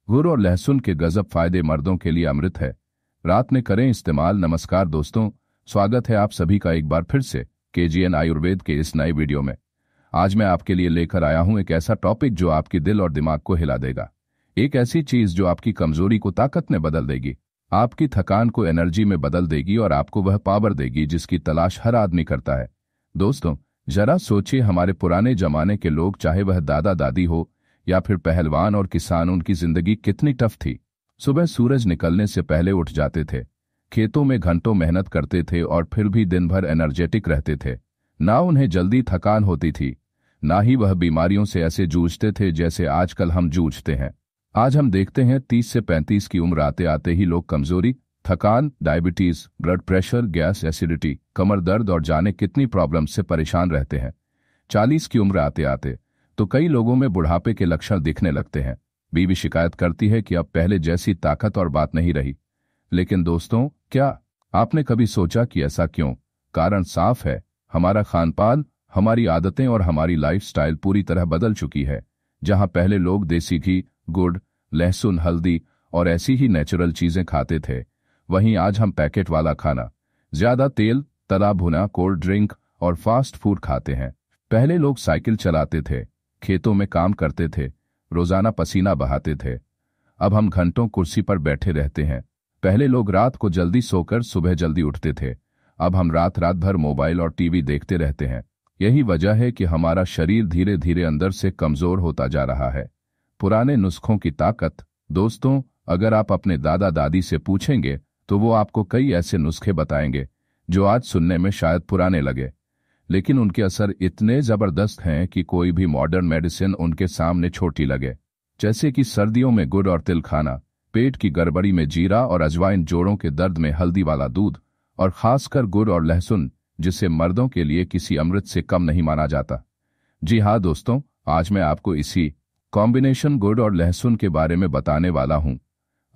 गुड़ और लहसुन के गजब फायदे मर्दों के लिए अमृत है। रात में करें इस्तेमाल। नमस्कार दोस्तों, स्वागत है आप सभी का एक बार फिर से केजीएन आयुर्वेद के इस नए वीडियो में। आज मैं आपके लिए लेकर आया हूं एक ऐसा टॉपिक जो आपके दिल और दिमाग को हिला देगा। एक ऐसी चीज जो आपकी कमजोरी को ताकत में बदल देगी, आपकी थकान को एनर्जी में बदल देगी और आपको वह पावर देगी जिसकी तलाश हर आदमी करता है। दोस्तों, जरा सोचिए, हमारे पुराने जमाने के लोग, चाहे वह दादा दादी हो या फिर पहलवान और किसान, उनकी जिंदगी कितनी टफ थी। सुबह सूरज निकलने से पहले उठ जाते थे, खेतों में घंटों मेहनत करते थे और फिर भी दिन भर एनर्जेटिक रहते थे। ना उन्हें जल्दी थकान होती थी, ना ही वह बीमारियों से ऐसे जूझते थे जैसे आजकल हम जूझते हैं। आज हम देखते हैं 30 से 35 की उम्र आते आते ही लोग कमजोरी, थकान, diabetes, blood pressure, gas, acidity, कमर दर्द और जाने कितनी प्रॉब्लम से परेशान रहते हैं। 40 की उम्र आते आते तो कई लोगों में बुढ़ापे के लक्षण दिखने लगते हैं। बीवी शिकायत करती है कि अब पहले जैसी ताकत और बात नहीं रही। लेकिन दोस्तों, क्या आपने कभी सोचा कि ऐसा क्यों? कारण साफ है, हमारा खानपान, हमारी आदतें और हमारी लाइफस्टाइल पूरी तरह बदल चुकी है। जहां पहले लोग देसी घी, गुड़, लहसुन, हल्दी और ऐसी ही नेचुरल चीजें खाते थे, वहीं आज हम पैकेट वाला खाना, ज्यादा तेल, तला भुना, कोल्ड ड्रिंक और फास्ट फूड खाते हैं। पहले लोग साइकिल चलाते थे, खेतों में काम करते थे, रोजाना पसीना बहाते थे। अब हम घंटों कुर्सी पर बैठे रहते हैं। पहले लोग रात को जल्दी सोकर सुबह जल्दी उठते थे, अब हम रात रात भर मोबाइल और टीवी देखते रहते हैं। यही वजह है कि हमारा शरीर धीरे धीरे अंदर से कमजोर होता जा रहा है। पुराने नुस्खों की ताकत। दोस्तों, अगर आप अपने दादा दादी से पूछेंगे तो वो आपको कई ऐसे नुस्खे बताएंगे जो आज सुनने में शायद पुराने लगे, लेकिन उनके असर इतने जबरदस्त हैं कि कोई भी मॉडर्न मेडिसिन उनके सामने छोटी लगे। जैसे कि सर्दियों में गुड़ और तिल खाना, पेट की गड़बड़ी में जीरा और अजवाइन, जोड़ों के दर्द में हल्दी वाला दूध, और खासकर गुड़ और लहसुन, जिसे मर्दों के लिए किसी अमृत से कम नहीं माना जाता। जी हाँ दोस्तों, आज मैं आपको इसी कॉम्बिनेशन गुड़ और लहसुन के बारे में बताने वाला हूं।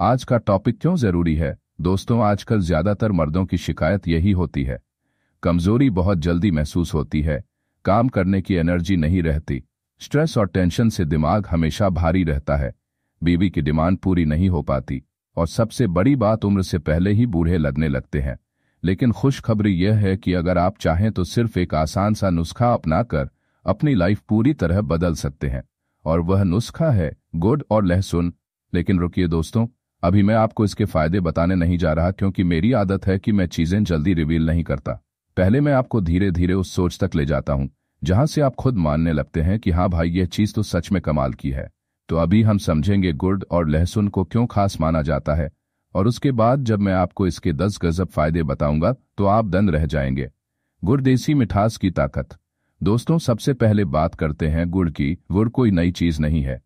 आज का टॉपिक क्यों जरूरी है? दोस्तों, आजकल ज्यादातर मर्दों की शिकायत यही होती है। कमजोरी बहुत जल्दी महसूस होती है, काम करने की एनर्जी नहीं रहती, स्ट्रेस और टेंशन से दिमाग हमेशा भारी रहता है, बीवी की डिमांड पूरी नहीं हो पाती, और सबसे बड़ी बात, उम्र से पहले ही बूढ़े लगने लगते हैं। लेकिन खुशखबरी यह है कि अगर आप चाहें तो सिर्फ एक आसान सा नुस्खा अपनाकर अपनी लाइफ पूरी तरह बदल सकते हैं, और वह नुस्खा है गुड़ और लहसुन। लेकिन रुकिए दोस्तों, अभी मैं आपको इसके फायदे बताने नहीं जा रहा, क्योंकि मेरी आदत है कि मैं चीजें जल्दी रिवील नहीं करता। पहले मैं आपको धीरे धीरे उस सोच तक ले जाता हूं जहां से आप खुद मानने लगते हैं कि हाँ भाई, यह चीज तो सच में कमाल की है। तो अभी हम समझेंगे गुड़ और लहसुन को क्यों खास माना जाता है, और उसके बाद जब मैं आपको इसके 10 गजब फायदे बताऊंगा तो आप दंग रह जाएंगे। गुड़, देसी मिठास की ताकत। दोस्तों, सबसे पहले बात करते हैं गुड़ की। गुड़ कोई नई चीज नहीं है,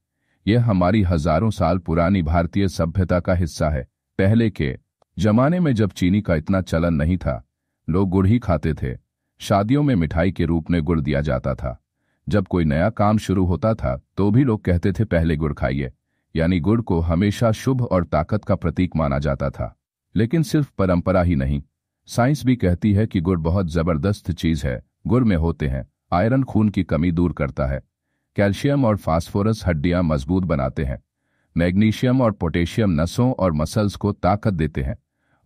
यह हमारी हजारों साल पुरानी भारतीय सभ्यता का हिस्सा है। पहले के जमाने में जब चीनी का इतना चलन नहीं था, लोग गुड़ ही खाते थे। शादियों में मिठाई के रूप में गुड़ दिया जाता था। जब कोई नया काम शुरू होता था तो भी लोग कहते थे पहले गुड़ खाइए, यानी गुड़ को हमेशा शुभ और ताकत का प्रतीक माना जाता था। लेकिन सिर्फ परंपरा ही नहीं, साइंस भी कहती है कि गुड़ बहुत जबरदस्त चीज है। गुड़ में होते हैं आयरन, खून की कमी दूर करता है, कैल्शियम और फास्फोरस, हड्डियां मजबूत बनाते हैं, मैग्नीशियम और पोटेशियम, नसों और मसल्स को ताकत देते हैं,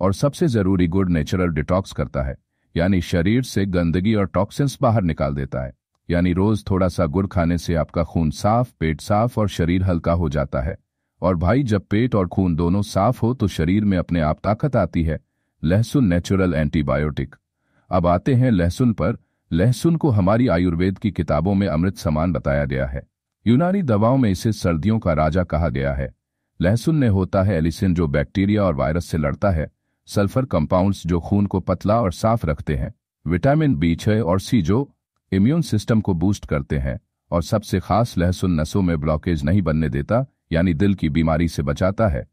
और सबसे जरूरी, गुड़ नेचुरल डिटॉक्स करता है, यानी शरीर से गंदगी और टॉक्सिन्स बाहर निकाल देता है। यानी रोज थोड़ा सा गुड़ खाने से आपका खून साफ, पेट साफ और शरीर हल्का हो जाता है। और भाई, जब पेट और खून दोनों साफ हो तो शरीर में अपने आप ताकत आती है। लहसुन, नेचुरल एंटीबायोटिक। अब आते हैं लहसुन पर। लहसुन को हमारी आयुर्वेद की किताबों में अमृत समान बताया गया है। यूनानी दवाओं में इसे सर्दियों का राजा कहा गया है। लहसुन में होता है एलिसिन, जो बैक्टीरिया और वायरस से लड़ता है, सल्फर कंपाउंड्स जो खून को पतला और साफ रखते हैं, विटामिन B6 और C जो इम्यून सिस्टम को बूस्ट करते हैं, और सबसे खास, लहसुन नसों में ब्लॉकेज नहीं बनने देता, यानी दिल की बीमारी से बचाता है।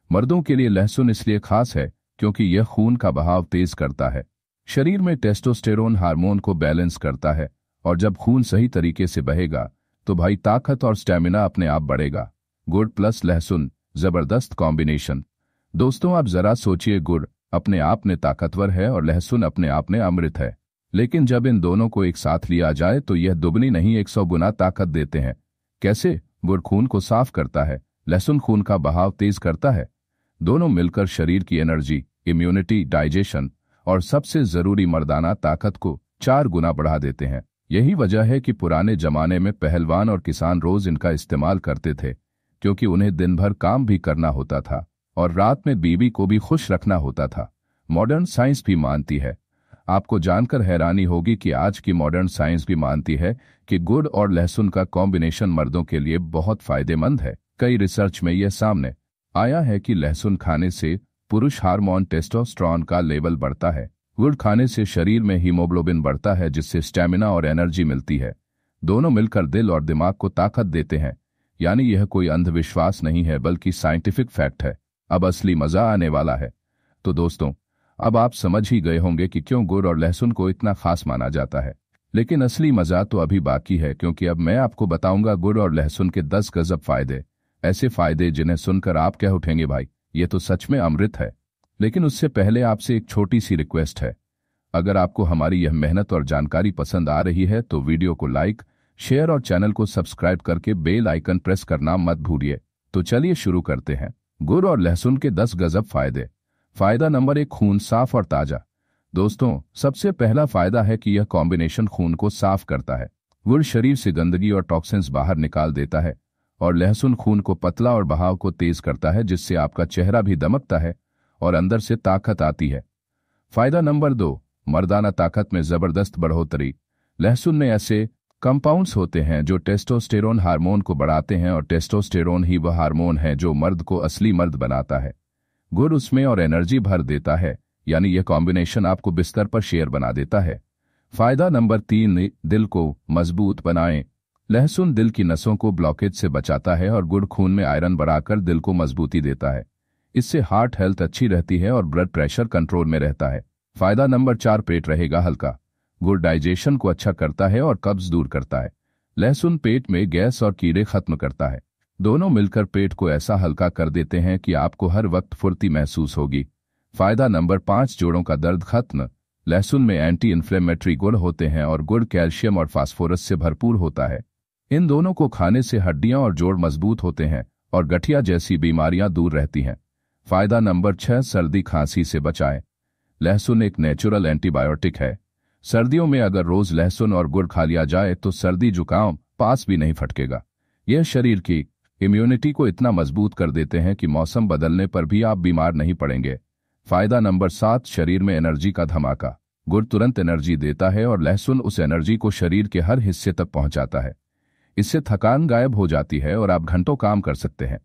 मर्दों के लिए लहसुन इसलिए खास है क्योंकि यह खून का बहाव तेज करता है, शरीर में टेस्टोस्टेरोन हार्मोन को बैलेंस करता है, और जब खून सही तरीके से बहेगा तो भाई ताकत और स्टेमिना अपने आप बढ़ेगा। गुड़ प्लस लहसुन, जबरदस्त कॉम्बिनेशन। दोस्तों, आप जरा सोचिए, गुड़ अपने आप में ताकतवर है और लहसुन अपने आप में अमृत है, लेकिन जब इन दोनों को एक साथ लिया जाए तो यह दुगनी नहीं 100 गुना ताकत देते हैं। कैसे? गुड़ खून को साफ करता है, लहसुन खून का बहाव तेज करता है। दोनों मिलकर शरीर की एनर्जी, इम्यूनिटी, डाइजेशन और सबसे जरूरी मर्दाना ताकत को 4 गुना बढ़ा देते हैं। यही वजह है कि पुराने जमाने में पहलवान और किसान रोज इनका इस्तेमाल करते थे, क्योंकि उन्हें दिन भर काम भी करना होता था और रात में बीवी को भी खुश रखना होता था। मॉडर्न साइंस भी मानती है, आपको जानकर हैरानी होगी कि आज की मॉडर्न साइंस भी मानती है कि गुड़ और लहसुन का कॉम्बिनेशन मर्दों के लिए बहुत फायदेमंद है। कई रिसर्च में यह सामने आया है कि लहसुन खाने से पुरुष हार्मोन टेस्टोस्टेरोन का लेवल बढ़ता है। गुड़ खाने से शरीर में हीमोग्लोबिन बढ़ता है, जिससे स्टैमिना और एनर्जी मिलती है। दोनों मिलकर दिल और दिमाग को ताकत देते हैं। यानी यह कोई अंधविश्वास नहीं है, बल्कि साइंटिफिक फैक्ट है। अब असली मजा आने वाला है। तो दोस्तों, अब आप समझ ही गए होंगे कि क्यों गुड़ और लहसुन को इतना खास माना जाता है। लेकिन असली मजा तो अभी बाकी है, क्योंकि अब मैं आपको बताऊंगा गुड़ और लहसुन के 10 गजब फायदे। ऐसे फायदे जिन्हें सुनकर आप कह उठेंगे, भाई ये तो सच में अमृत है। लेकिन उससे पहले आपसे एक छोटी सी रिक्वेस्ट है। अगर आपको हमारी यह मेहनत और जानकारी पसंद आ रही है तो वीडियो को लाइक, शेयर और चैनल को सब्सक्राइब करके बेल आइकन प्रेस करना मत भूलिए। तो चलिए शुरू करते हैं। गुड़ और लहसुन के 10 गजब फायदे। फायदा नंबर 1, खून साफ और ताजा। दोस्तों, सबसे पहला फायदा है कि यह कॉम्बिनेशन खून को साफ करता है। गुड़ शरीर से गंदगी और टॉक्सिन्स बाहर निकाल देता है और लहसुन खून को पतला और बहाव को तेज करता है, जिससे आपका चेहरा भी दमकता है और अंदर से ताकत आती है। फायदा नंबर 2, मर्दाना ताकत में जबरदस्त बढ़ोतरी। लहसुन में ऐसे कंपाउंड्स होते हैं जो टेस्टोस्टेरोन हार्मोन को बढ़ाते हैं, और टेस्टोस्टेरोन ही वह हार्मोन है जो मर्द को असली मर्द बनाता है। गुड़ उसमें और एनर्जी भर देता है, यानी यह कॉम्बिनेशन आपको बिस्तर पर शेर बना देता है। फायदा नंबर 3, दिल को मजबूत बनाएं। लहसुन दिल की नसों को ब्लॉकेज से बचाता है और गुड़ खून में आयरन बढ़ाकर दिल को मजबूती देता है। इससे हार्ट हेल्थ अच्छी रहती है और ब्लड प्रेशर कंट्रोल में रहता है। फायदा नंबर 4, पेट रहेगा हल्का। गुड़ डाइजेशन को अच्छा करता है और कब्ज दूर करता है। लहसुन पेट में गैस और कीड़े खत्म करता है। दोनों मिलकर पेट को ऐसा हल्का कर देते हैं कि आपको हर वक्त फुर्ती महसूस होगी। फायदा नंबर 5, जोड़ों का दर्द खत्म। लहसुन में एंटी इन्फ्लेमेटरी गुण होते हैं और गुड़ कैल्शियम और फास्फोरस से भरपूर होता है। इन दोनों को खाने से हड्डियां और जोड़ मजबूत होते हैं और गठिया जैसी बीमारियां दूर रहती हैं। फायदा नंबर 6, सर्दी खांसी से बचाएं। लहसुन एक नेचुरल एंटीबायोटिक है। सर्दियों में अगर रोज लहसुन और गुड़ खा लिया जाए तो सर्दी जुकाम पास भी नहीं फटकेगा। यह शरीर की इम्यूनिटी को इतना मजबूत कर देते हैं कि मौसम बदलने पर भी आप बीमार नहीं पड़ेंगे। फायदा नंबर 7, शरीर में एनर्जी का धमाका। गुड़ तुरंत एनर्जी देता है और लहसुन उस एनर्जी को शरीर के हर हिस्से तक पहुंचाता है। इससे थकान गायब हो जाती है और आप घंटों काम कर सकते हैं,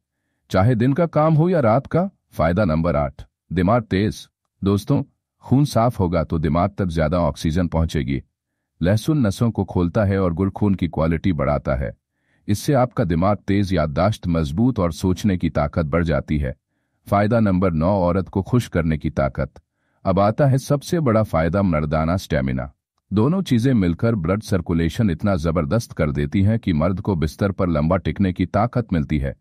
चाहे दिन का काम हो या रात का। फायदा नंबर 8, दिमाग तेज। दोस्तों, खून साफ होगा तो दिमाग तक ज्यादा ऑक्सीजन पहुंचेगी। लहसुन नसों को खोलता है और गुड़ खून की क्वालिटी बढ़ाता है। इससे आपका दिमाग तेज, याददाश्त मजबूत और सोचने की ताकत बढ़ जाती है। फायदा नंबर 9, औरत को खुश करने की ताकत। अब आता है सबसे बड़ा फायदा, मर्दाना स्टेमिना। दोनों चीजें मिलकर ब्लड सर्कुलेशन इतना जबरदस्त कर देती हैं कि मर्द को बिस्तर पर लंबा टिकने की ताकत मिलती है।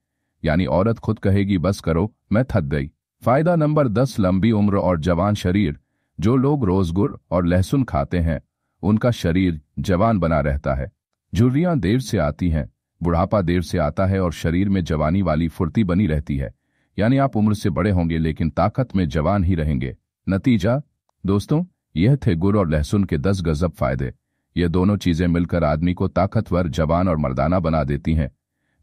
यानी औरत खुद कहेगी, बस करो, मैं थक गई। फायदा नंबर 10, लंबी उम्र और जवान शरीर। जो लोग रोज गुड़ और लहसुन खाते हैं उनका शरीर जवान बना रहता है। झुर्रियां देर से आती हैं, बुढ़ापा देर से आता है और शरीर में जवानी वाली फुर्ती बनी रहती है। यानी आप उम्र से बड़े होंगे लेकिन ताकत में जवान ही रहेंगे। नतीजा दोस्तों, यह थे गुड़ और लहसुन के 10 गजब फायदे। ये दोनों चीजें मिलकर आदमी को ताकतवर, जवान और मर्दाना बना देती हैं।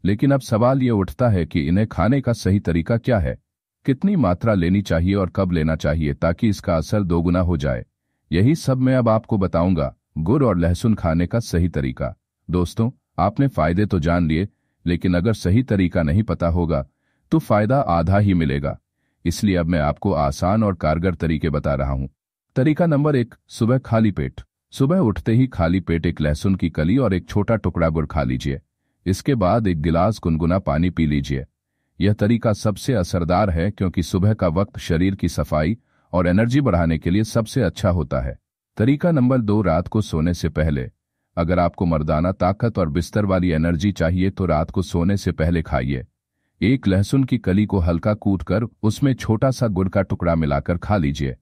लेकिन अब सवाल ये उठता है कि इन्हें खाने का सही तरीका क्या है, कितनी मात्रा लेनी चाहिए और कब लेना चाहिए ताकि इसका असर दोगुना हो जाए। यही सब मैं अब आपको बताऊंगा, गुड़ और लहसुन खाने का सही तरीका। दोस्तों, आपने फायदे तो जान लिए, लेकिन अगर सही तरीका नहीं पता होगा तो फायदा आधा ही मिलेगा। इसलिए अब मैं आपको आसान और कारगर तरीके बता रहा हूं। तरीका नंबर 1, सुबह खाली पेट। सुबह उठते ही खाली पेट एक लहसुन की कली और एक छोटा टुकड़ा गुड़ खा लीजिए। इसके बाद एक गिलास गुनगुना पानी पी लीजिए। यह तरीका सबसे असरदार है क्योंकि सुबह का वक्त शरीर की सफाई और एनर्जी बढ़ाने के लिए सबसे अच्छा होता है। तरीका नंबर 2, रात को सोने से पहले। अगर आपको मर्दाना ताकत और बिस्तर वाली एनर्जी चाहिए तो रात को सोने से पहले खाइए। एक लहसुन की कली को हल्का कूटकर उसमें छोटा सा गुड़ का टुकड़ा मिलाकर खा लीजिए।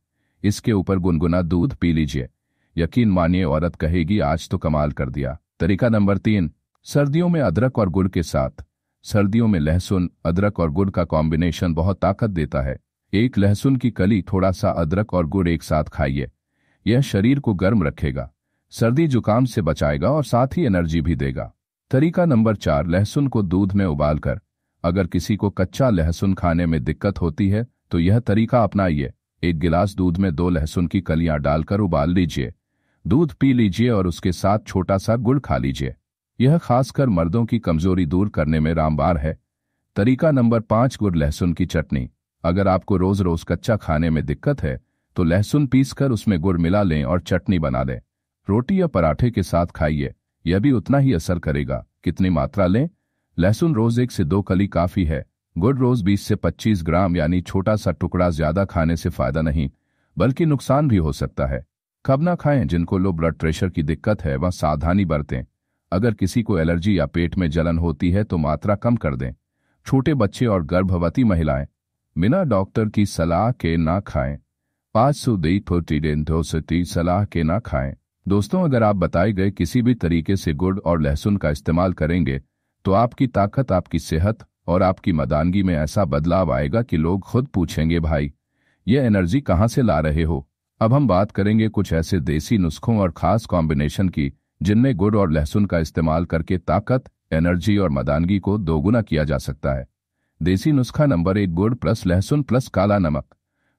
इसके ऊपर गुनगुना दूध पी लीजिए। यकीन मानिए, औरत कहेगी, आज तो कमाल कर दिया। तरीका नंबर 3, सर्दियों में अदरक और गुड़ के साथ। सर्दियों में लहसुन, अदरक और गुड़ का कॉम्बिनेशन बहुत ताकत देता है। एक लहसुन की कली, थोड़ा सा अदरक और गुड़ एक साथ खाइए। यह शरीर को गर्म रखेगा, सर्दी जुकाम से बचाएगा और साथ ही एनर्जी भी देगा। तरीका नंबर 4, लहसुन को दूध में उबालकर। अगर किसी को कच्चा लहसुन खाने में दिक्कत होती है तो यह तरीका अपनाइए। 1 गिलास दूध में 2 लहसुन की कलियां डालकर उबाल लीजिए। दूध पी लीजिए और उसके साथ छोटा सा गुड़ खा लीजिए। यह खासकर मर्दों की कमजोरी दूर करने में रामबाण है। तरीका नंबर 5, गुड़ लहसुन की चटनी। अगर आपको रोज रोज कच्चा खाने में दिक्कत है तो लहसुन पीसकर उसमें गुड़ मिला लें और चटनी बना लें। रोटी या पराठे के साथ खाइए, यह भी उतना ही असर करेगा। कितनी मात्रा लें? लहसुन रोज 1 से 2 कली काफी है। गुड़ रोज 20 से 25 ग्राम, यानी छोटा सा टुकड़ा। ज्यादा खाने से फायदा नहीं बल्कि नुकसान भी हो सकता है। कब ना खाएं? जिनको लो ब्लड प्रेशर की दिक्कत है वह सावधानी बरतें। अगर किसी को एलर्जी या पेट में जलन होती है तो मात्रा कम कर दें। छोटे बच्चे और गर्भवती महिलाएं बिना डॉक्टर की सलाह के ना खाएं। 500 सलाह के ना खाएं। दोस्तों, अगर आप बताए गए किसी भी तरीके से गुड़ और लहसुन का इस्तेमाल करेंगे तो आपकी ताकत, आपकी सेहत और आपकी मर्दानगी में ऐसा बदलाव आएगा कि लोग खुद पूछेंगे, भाई ये एनर्जी कहाँ से ला रहे हो। अब हम बात करेंगे कुछ ऐसे देसी नुस्खों और खास कॉम्बिनेशन की जिनमें गुड़ और लहसुन का इस्तेमाल करके ताकत, एनर्जी और मर्दानगी को दोगुना किया जा सकता है। देसी नुस्खा नंबर 1, गुड़ प्लस लहसुन प्लस काला नमक।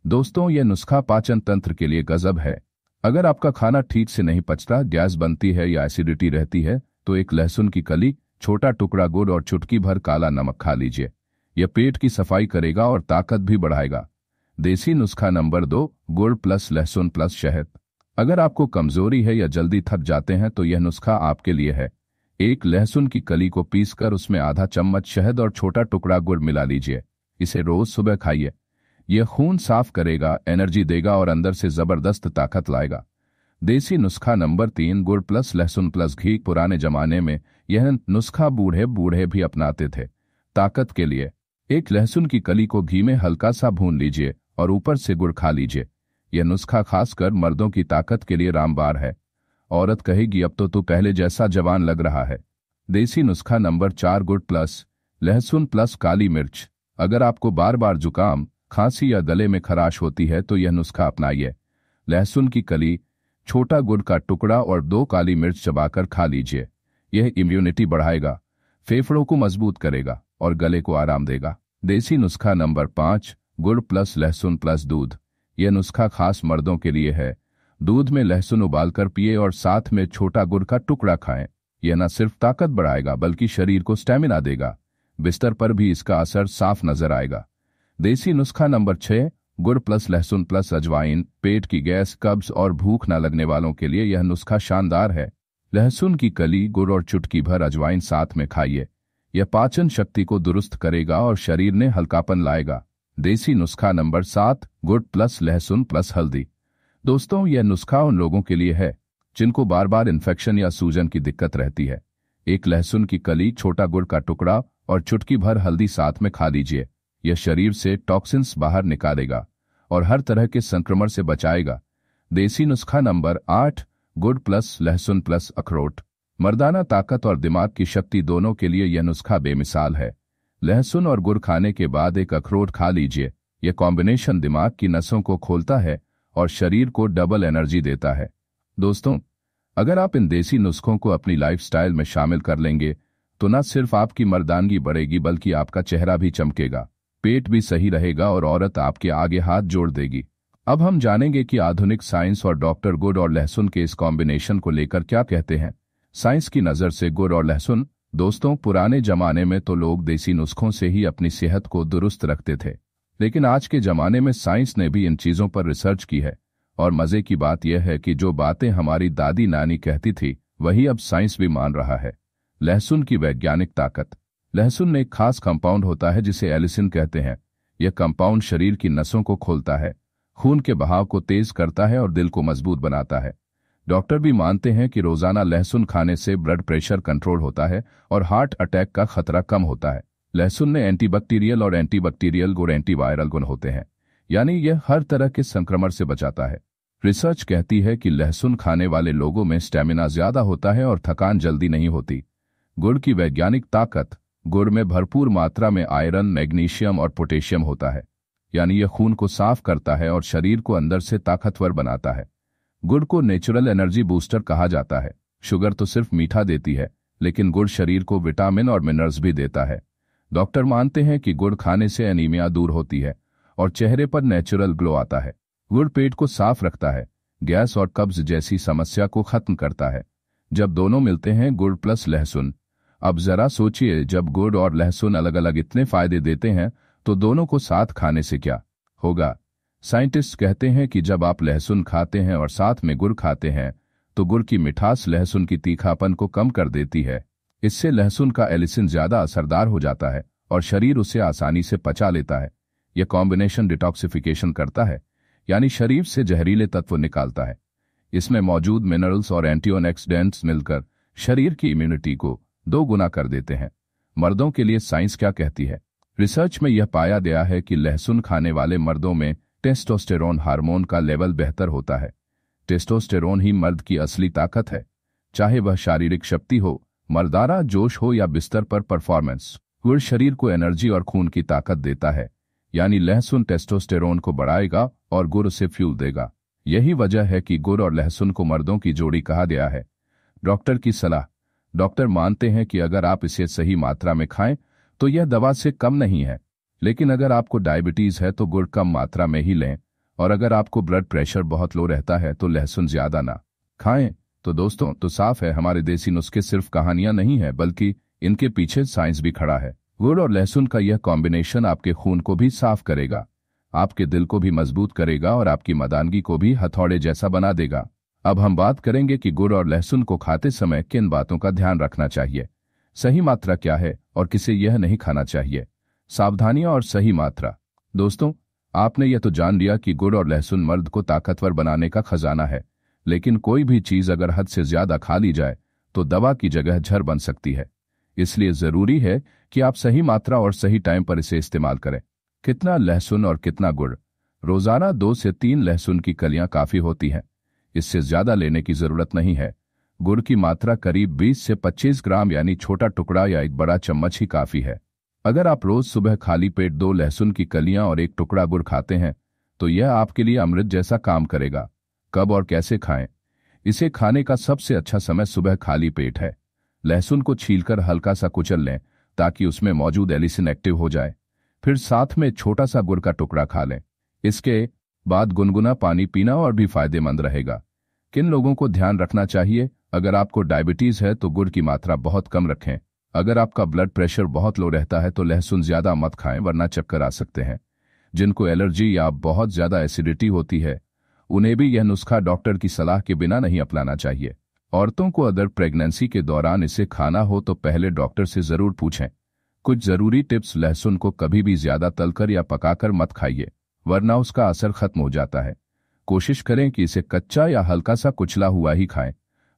दोस्तों, यह नुस्खा पाचन तंत्र के लिए गजब है। अगर आपका खाना ठीक से नहीं पचता, गैस बनती है या एसिडिटी रहती है तो 1 लहसुन की कली, छोटा टुकड़ा गुड़ और चुटकी भर काला नमक खा लीजिए। यह पेट की सफाई करेगा और ताकत भी बढ़ाएगा। देसी नुस्खा नंबर 2, गुड़ प्लस लहसुन प्लस शहद। अगर आपको कमजोरी है या जल्दी थक जाते हैं तो यह नुस्खा आपके लिए है। 1 लहसुन की कली को पीसकर उसमें आधा चम्मच शहद और छोटा टुकड़ा गुड़ मिला लीजिए। इसे रोज सुबह खाइए। यह खून साफ करेगा, एनर्जी देगा और अंदर से जबरदस्त ताकत लाएगा। देसी नुस्खा नंबर 3, गुड़ प्लस लहसुन प्लस घी। पुराने जमाने में यह नुस्खा बूढ़े बूढ़े भी अपनाते थे। ताकत के लिए 1 लहसुन की कली को घी में हल्का सा भून लीजिए और ऊपर से गुड़ खा लीजिए। यह नुस्खा खासकर मर्दों की ताकत के लिए रामबाण है। औरत कहेगी, अब तो तू पहले जैसा जवान लग रहा है। देसी नुस्खा नंबर 4, गुड़ प्लस लहसुन प्लस काली मिर्च। अगर आपको बार बार जुकाम, खांसी या गले में खराश होती है तो यह नुस्खा अपनाइए। लहसुन की कली, छोटा गुड़ का टुकड़ा और 2 काली मिर्च चबाकर खा लीजिए। यह इम्यूनिटी बढ़ाएगा, फेफड़ों को मजबूत करेगा और गले को आराम देगा। देसी नुस्खा नंबर 5, गुड़ प्लस लहसुन प्लस दूध। यह नुस्खा खास मर्दों के लिए है। दूध में लहसुन उबालकर पिए और साथ में छोटा गुड़ का टुकड़ा खाएं। यह न सिर्फ ताकत बढ़ाएगा बल्कि शरीर को स्टैमिना देगा। बिस्तर पर भी इसका असर साफ नजर आएगा। देसी नुस्खा नंबर 6, गुड़ प्लस लहसुन प्लस अजवाइन। पेट की गैस, कब्ज और भूख न लगने वालों के लिए यह नुस्खा शानदार है। लहसुन की कली, गुड़ और चुटकी भर अजवाइन साथ में खाइए। यह पाचन शक्ति को दुरुस्त करेगा और शरीर में हल्कापन लाएगा। देसी नुस्खा नंबर 7, गुड़ प्लस लहसुन प्लस हल्दी। दोस्तों, यह नुस्खा उन लोगों के लिए है जिनको बार बार इन्फेक्शन या सूजन की दिक्कत रहती है। 1 लहसुन की कली, छोटा गुड़ का टुकड़ा और चुटकी भर हल्दी साथ में खा लीजिए। यह शरीर से टॉक्सिन्स बाहर निकालेगा और हर तरह के संक्रमण से बचाएगा। देसी नुस्खा नंबर 8, गुड़ प्लस लहसुन प्लस अखरोट। मर्दाना ताकत और दिमाग की शक्ति दोनों के लिए यह नुस्खा बेमिसाल है। लहसुन और गुड़ खाने के बाद 1 अखरोट खा लीजिए। यह कॉम्बिनेशन दिमाग की नसों को खोलता है और शरीर को डबल एनर्जी देता है। दोस्तों, अगर आप इन देसी नुस्खों को अपनी लाइफस्टाइल में शामिल कर लेंगे तो न सिर्फ आपकी मर्दानगी बढ़ेगी बल्कि आपका चेहरा भी चमकेगा, पेट भी सही रहेगा और औरत आपके आगे हाथ जोड़ देगी। अब हम जानेंगे कि आधुनिक साइंस और डॉक्टर गुड़ और लहसुन के इस कॉम्बिनेशन को लेकर क्या कहते हैं। साइंस की नज़र से गुड़ और लहसुन। दोस्तों, पुराने जमाने में तो लोग देसी नुस्खों से ही अपनी सेहत को दुरुस्त रखते थे, लेकिन आज के जमाने में साइंस ने भी इन चीज़ों पर रिसर्च की है और मज़े की बात यह है कि जो बातें हमारी दादी नानी कहती थी वही अब साइंस भी मान रहा है। लहसुन की वैज्ञानिक ताकत। लहसुन में एक खास कंपाउंड होता है जिसे एलिसिन कहते हैं। यह कंपाउंड शरीर की नसों को खोलता है, खून के बहाव को तेज करता है और दिल को मजबूत बनाता है। डॉक्टर भी मानते हैं कि रोजाना लहसुन खाने से ब्लड प्रेशर कंट्रोल होता है और हार्ट अटैक का खतरा कम होता है। लहसुन में एंटीबैक्टीरियल और एंटीबैक्टीरियल और एंटीवायरल गुण होते हैं, यानी यह हर तरह के संक्रमण से बचाता है। रिसर्च कहती है कि लहसुन खाने वाले लोगों में स्टैमिना ज्यादा होता है और थकान जल्दी नहीं होती। गुड़ की वैज्ञानिक ताकत। गुड़ में भरपूर मात्रा में आयरन, मैग्नीशियम और पोटेशियम होता है, यानी यह खून को साफ करता है और शरीर को अंदर से ताकतवर बनाता है। गुड़ को नेचुरल एनर्जी बूस्टर कहा जाता है। शुगर तो सिर्फ मीठा देती है, लेकिन गुड़ शरीर को विटामिन और मिनरल्स भी देता है। डॉक्टर मानते हैं कि गुड़ खाने से एनीमिया दूर होती है और चेहरे पर नेचुरल ग्लो आता है। गुड़ पेट को साफ रखता है, गैस और कब्ज जैसी समस्या को खत्म करता है। जब दोनों मिलते हैं, गुड़ प्लस लहसुन, अब जरा सोचिए, जब गुड़ और लहसुन अलग अलग इतने फायदे देते हैं तो दोनों को साथ खाने से क्या होगा। साइंटिस्ट कहते हैं कि जब आप लहसुन खाते हैं और साथ में गुड़ खाते हैं तो गुड़ की मिठास लहसुन की तीखापन को कम कर देती है। इससे लहसुन का एलिसिन ज्यादा असरदार हो जाता है और शरीर उसे आसानी से पचा लेता है। यह कॉम्बिनेशन डिटॉक्सिफिकेशन करता है, यानी शरीर से जहरीले तत्व निकालता है। इसमें मौजूद मिनरल्स और एंटीऑक्सीडेंट्स मिलकर शरीर की इम्यूनिटी को 2 गुना कर देते हैं। मर्दों के लिए साइंस क्या कहती है? रिसर्च में यह पाया गया है कि लहसुन खाने वाले मर्दों में टेस्टोस्टेरोन हार्मोन का लेवल बेहतर होता है। टेस्टोस्टेरोन ही मर्द की असली ताकत है, चाहे वह शारीरिक शक्ति हो, मर्दाना जोश हो या बिस्तर पर परफॉर्मेंस। गुड़ शरीर को एनर्जी और खून की ताकत देता है, यानी लहसुन टेस्टोस्टेरोन को बढ़ाएगा और गुड़ उसे फ्यूल देगा। यही वजह है कि गुड़ और लहसुन को मर्दों की जोड़ी कहा गया है। डॉक्टर की सलाह। डॉक्टर मानते हैं कि अगर आप इसे सही मात्रा में खाएं तो यह दवा से कम नहीं है, लेकिन अगर आपको डायबिटीज है तो गुड़ कम मात्रा में ही लें, और अगर आपको ब्लड प्रेशर बहुत लो रहता है तो लहसुन ज्यादा ना खाएं। तो दोस्तों, तो साफ है, हमारे देसी नुस्खे सिर्फ कहानियां नहीं है, बल्कि इनके पीछे साइंस भी खड़ा है। गुड़ और लहसुन का यह कॉम्बिनेशन आपके खून को भी साफ करेगा, आपके दिल को भी मजबूत करेगा और आपकी मर्दानगी को भी हथौड़े जैसा बना देगा। अब हम बात करेंगे कि गुड़ और लहसुन को खाते समय किन बातों का ध्यान रखना चाहिए, सही मात्रा क्या है और किसे यह नहीं खाना चाहिए। सावधानियां और सही मात्रा। दोस्तों, आपने यह तो जान लिया कि गुड़ और लहसुन मर्द को ताकतवर बनाने का खजाना है, लेकिन कोई भी चीज अगर हद से ज्यादा खा ली जाए तो दवा की जगह जहर बन सकती है। इसलिए जरूरी है कि आप सही मात्रा और सही टाइम पर इसे इस्तेमाल करें। कितना लहसुन और कितना गुड़? रोजाना 2 से 3 लहसुन की कलियां काफी होती हैं, इससे ज्यादा लेने की जरूरत नहीं है। गुड़ की मात्रा करीब 20 से 25 ग्राम, यानी छोटा टुकड़ा या एक बड़ा चम्मच ही काफी है। अगर आप रोज सुबह खाली पेट 2 लहसुन की कलियां और 1 टुकड़ा गुड़ खाते हैं तो यह आपके लिए अमृत जैसा काम करेगा। कब और कैसे खाएं? इसे खाने का सबसे अच्छा समय सुबह खाली पेट है। लहसुन को छीलकर हल्का सा कुचल लें ताकि उसमें मौजूद एलिसिन एक्टिव हो जाए। फिर साथ में छोटा सा गुड़ का टुकड़ा खा लें। इसके बाद गुनगुना पानी पीना और भी फायदेमंद रहेगा। किन लोगों को ध्यान रखना चाहिए? अगर आपको डायबिटीज है तो गुड़ की मात्रा बहुत कम रखें। अगर आपका ब्लड प्रेशर बहुत लो रहता है तो लहसुन ज्यादा मत खाएं, वरना चक्कर आ सकते हैं। जिनको एलर्जी या बहुत ज्यादा एसिडिटी होती है उन्हें भी यह नुस्खा डॉक्टर की सलाह के बिना नहीं अपनाना चाहिए। औरतों को अगर प्रेगनेंसी के दौरान इसे खाना हो तो पहले डॉक्टर से जरूर पूछें। कुछ जरूरी टिप्स। लहसुन को कभी भी ज्यादा तलकर या पकाकर मत खाइए, वरना उसका असर खत्म हो जाता है। कोशिश करें कि इसे कच्चा या हल्का सा कुचला हुआ ही खाएं।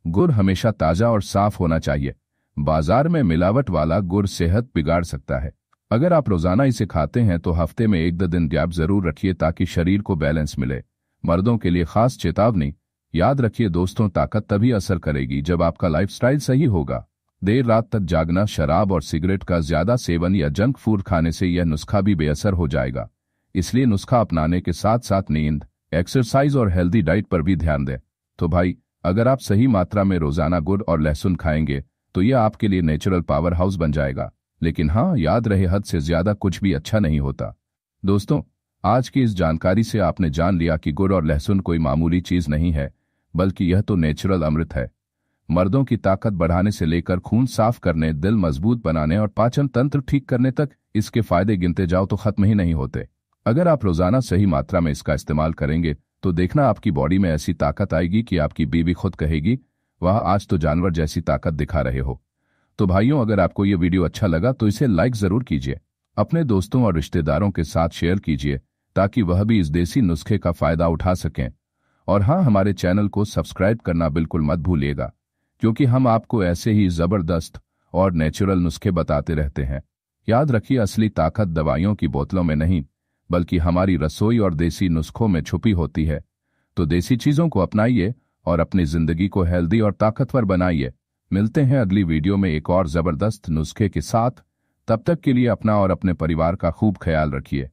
गुड़ हमेशा ताजा और साफ होना चाहिए। बाजार में मिलावट वाला गुड़ सेहत बिगाड़ सकता है। अगर आप रोजाना इसे खाते हैं तो हफ्ते में 1-2 दिन गैप जरूर रखिए ताकि शरीर को बैलेंस मिले। मर्दों के लिए खास चेतावनी। याद रखिए दोस्तों, ताकत तभी असर करेगी जब आपका लाइफस्टाइल सही होगा। देर रात तक जागना, शराब और सिगरेट का ज्यादा सेवन या जंक फूड खाने से यह नुस्खा भी बेअसर हो जाएगा। इसलिए नुस्खा अपनाने के साथ साथ नींद, एक्सरसाइज और हेल्दी डाइट पर भी ध्यान दें। तो भाई, अगर आप सही मात्रा में रोजाना गुड़ और लहसुन खाएंगे तो यह आपके लिए नेचुरल पावर हाउस बन जाएगा। लेकिन हाँ, याद रहे, हद से ज्यादा कुछ भी अच्छा नहीं होता। दोस्तों, आज की इस जानकारी से आपने जान लिया कि गुड़ और लहसुन कोई मामूली चीज नहीं है, बल्कि यह तो नेचुरल अमृत है। मर्दों की ताकत बढ़ाने से लेकर खून साफ करने, दिल मजबूत बनाने और पाचन तंत्र ठीक करने तक इसके फायदे गिनते जाओ तो खत्म ही नहीं होते। अगर आप रोजाना सही मात्रा में इसका इस्तेमाल करेंगे तो देखना आपकी बॉडी में ऐसी ताकत आएगी कि आपकी बीवी खुद कहेगी, वाह, आज तो जानवर जैसी ताकत दिखा रहे हो। तो भाइयों, अगर आपको ये वीडियो अच्छा लगा तो इसे लाइक जरूर कीजिए, अपने दोस्तों और रिश्तेदारों के साथ शेयर कीजिए ताकि वह भी इस देसी नुस्खे का फायदा उठा सकें। और हाँ, हमारे चैनल को सब्सक्राइब करना बिल्कुल मत भूलिएगा, क्योंकि हम आपको ऐसे ही जबरदस्त और नेचुरल नुस्खे बताते रहते हैं। याद रखिए, असली ताकत दवाइयों की बोतलों में नहीं, बल्कि हमारी रसोई और देसी नुस्खों में छुपी होती है। तो देसी चीजों को अपनाइए और अपनी जिंदगी को हेल्दी और ताकतवर बनाइए। मिलते हैं अगली वीडियो में एक और जबरदस्त नुस्खे के साथ। तब तक के लिए अपना और अपने परिवार का खूब ख्याल रखिए।